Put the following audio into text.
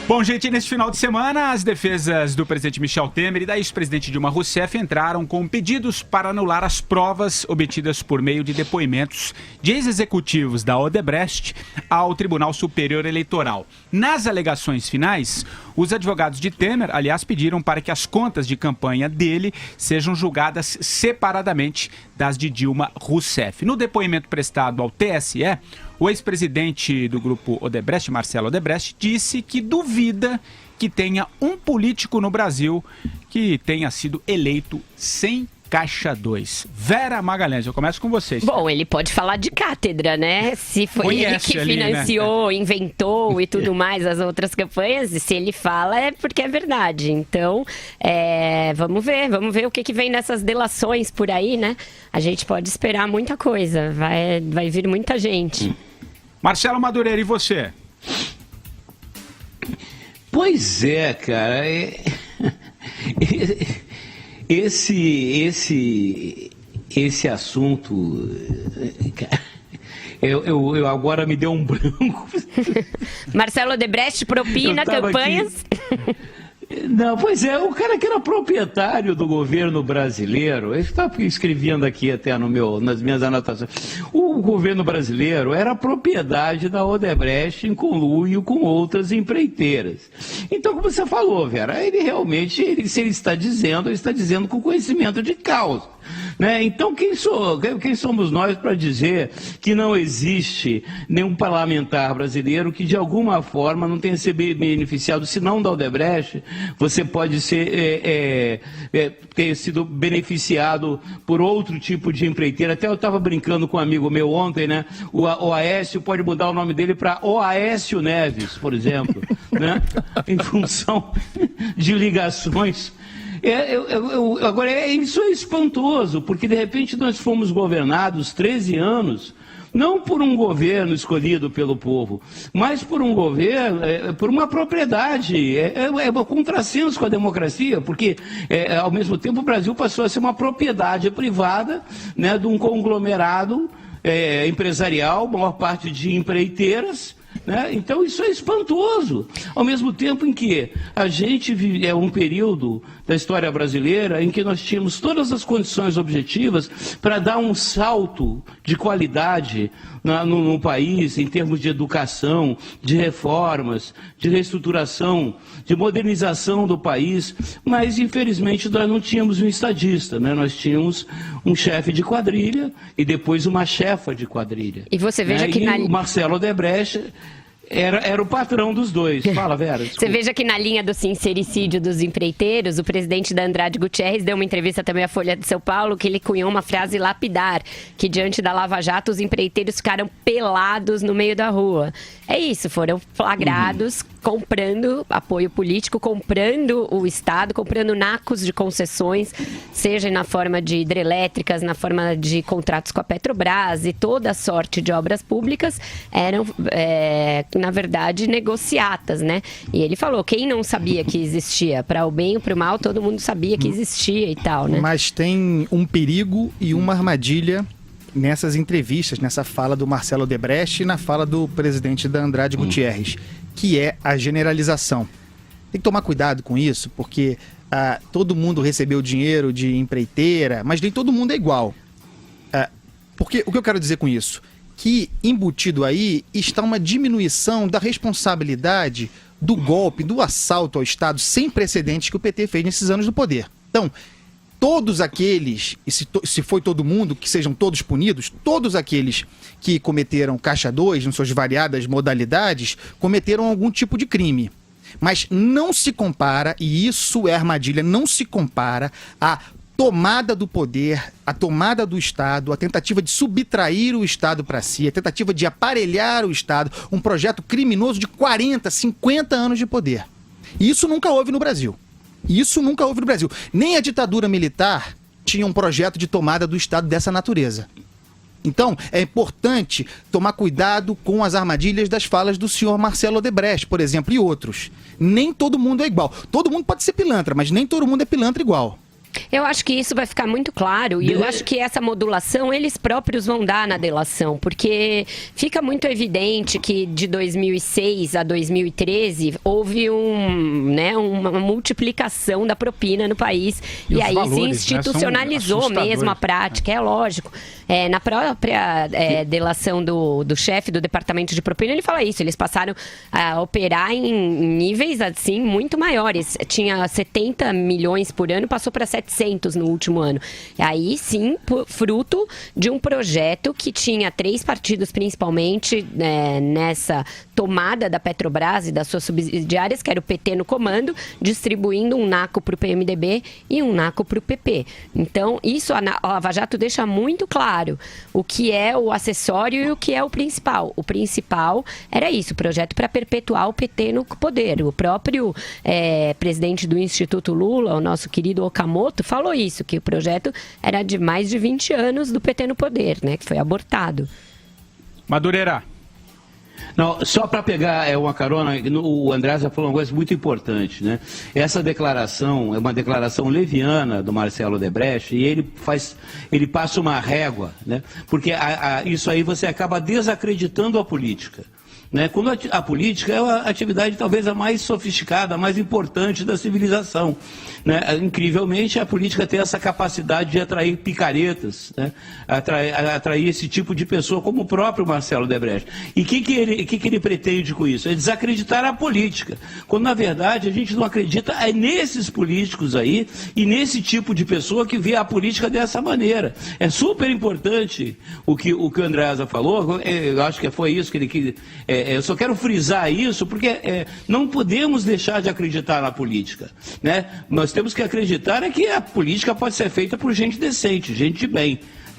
Bom, gente, nesse final de semana, as defesas do presidente Michel Temer e da ex-presidente Dilma Rousseff entraram com pedidos para anular as provas obtidas por meio de depoimentos de ex-executivos da Odebrecht ao Tribunal Superior Eleitoral. Nas alegações finais, os advogados de Temer, aliás, pediram para que as contas de campanha dele sejam julgadas separadamente das de Dilma Rousseff. No depoimento prestado ao TSE, o ex-presidente do grupo Odebrecht, Marcelo Odebrecht, disse que duvida que tenha um político no Brasil que tenha sido eleito sem Caixa 2. Vera Magalhães, eu começo com vocês. Bom, ele pode falar de cátedra, né? Se foi ele que financiou, né? Inventou e tudo mais as outras campanhas, e se ele fala é porque é verdade. Então, vamos ver o que vem nessas delações por aí, né? A gente pode esperar muita coisa, vai vir muita gente. Marcelo Madureira, e você? Pois é, cara, esse assunto, eu agora me deu um branco. Marcelo Odebrecht propina campanhas. Não, pois é, o cara que era proprietário do governo brasileiro, eu estava escrevendo aqui até nas minhas anotações, o governo brasileiro era propriedade da Odebrecht em conluio com outras empreiteiras. Então, como você falou, Vera, ele realmente, se ele está dizendo com conhecimento de causa. Né? Então, quem somos nós para dizer que não existe nenhum parlamentar brasileiro que de alguma forma não tenha sido beneficiado, se não da Odebrecht, você pode ter sido beneficiado por outro tipo de empreiteira. Até eu estava brincando com um amigo meu ontem, né? O Aécio pode mudar o nome dele para Oaécio Neves, por exemplo, né? Em função de ligações. Agora, isso é espantoso, porque de repente nós fomos governados 13 anos, não por um governo escolhido pelo povo, mas por um governo, por uma propriedade, um contrassenso com a democracia, porque ao mesmo tempo o Brasil passou a ser uma propriedade privada, né, de um conglomerado empresarial, maior parte de empreiteiras. Né? Então isso é espantoso, ao mesmo tempo em que a gente vive um período da história brasileira em que nós tínhamos todas as condições objetivas para dar um salto de qualidade no país, em termos de educação, de reformas, de reestruturação, de modernização do país, mas infelizmente nós não tínhamos um estadista, né? Nós tínhamos um chefe de quadrilha e depois uma chefa de quadrilha. E você veja que o Marcelo Odebrecht era o patrão dos dois. Fala, Vera. Desculpa. Você veja que na linha do sincericídio dos empreiteiros, o presidente da Andrade Gutierrez deu uma entrevista também à Folha de São Paulo, que ele cunhou uma frase lapidar, que diante da Lava Jato os empreiteiros ficaram pelados no meio da rua. É isso, foram flagrados comprando apoio político, comprando o Estado, comprando nacos de concessões, seja na forma de hidrelétricas, na forma de contratos com a Petrobras, e toda a sorte de obras públicas eram, na verdade, negociatas, né? E ele falou, quem não sabia que existia, para o bem ou para o mal, todo mundo sabia que existia e tal, né? Mas tem um perigo e uma armadilha nessas entrevistas, nessa fala do Marcelo Odebrecht e na fala do presidente da Andrade Gutierrez, que é a generalização. Tem que tomar cuidado com isso, porque todo mundo recebeu dinheiro de empreiteira, mas nem todo mundo é igual. Porque o que eu quero dizer com isso? Que embutido aí está uma diminuição da responsabilidade do golpe, do assalto ao Estado sem precedentes que o PT fez nesses anos do poder. Então, todos aqueles, e se foi todo mundo, que sejam todos punidos, todos aqueles que cometeram Caixa 2, em suas variadas modalidades, cometeram algum tipo de crime. Mas não se compara, e isso é armadilha, não se compara a tomada do poder, a tomada do Estado, a tentativa de subtrair o Estado para si, a tentativa de aparelhar o Estado, um projeto criminoso de 40, 50 anos de poder. E isso nunca houve no Brasil. Isso nunca houve no Brasil. Nem a ditadura militar tinha um projeto de tomada do Estado dessa natureza. Então, é importante tomar cuidado com as armadilhas das falas do senhor Marcelo Odebrecht, por exemplo, e outros. Nem todo mundo é igual. Todo mundo pode ser pilantra, mas nem todo mundo é pilantra igual. Eu acho que isso vai ficar muito claro e eu acho que essa modulação eles próprios vão dar na delação, porque fica muito evidente que de 2006 a 2013 houve uma multiplicação da propina no país e aí valores, se institucionalizou mesmo a prática, é lógico. Na própria delação do chefe do departamento de propina, ele fala isso, eles passaram a operar em níveis assim muito maiores. Tinha 70 milhões por ano, passou para 700 no último ano. E aí sim, fruto de um projeto que tinha 3 partidos principalmente nessa tomada da Petrobras e das suas subsidiárias, que era o PT no comando, distribuindo um naco para o PMDB e um naco para o PP. Então, isso a Lava Jato deixa muito claro o que é o acessório e o que é o principal. O principal era isso, o projeto para perpetuar o PT no poder. O próprio presidente do Instituto Lula, o nosso querido Okamoto, falou isso, que o projeto era de mais de 20 anos do PT no poder, né, que foi abortado. Madureira. Não, só para pegar uma carona, o Andréasa falou uma coisa muito importante, né? Essa declaração é uma declaração leviana do Marcelo Odebrecht e ele passa uma régua, né? Porque isso aí você acaba desacreditando a política. Né? Quando a política é a atividade talvez a mais sofisticada, a mais importante da civilização. Né? Incrivelmente, a política tem essa capacidade de atrair picaretas, né? atrair esse tipo de pessoa, como o próprio Marcelo Odebrecht. E o que ele pretende com isso? É desacreditar a política. Quando, na verdade, a gente não acredita nesses políticos aí e nesse tipo de pessoa que vê a política dessa maneira. É super importante o que o Andréasa falou, eu acho que foi isso que ele... eu só quero frisar isso porque não podemos deixar de acreditar na política, né? Nós temos que acreditar que a política pode ser feita por gente decente, gente de bem.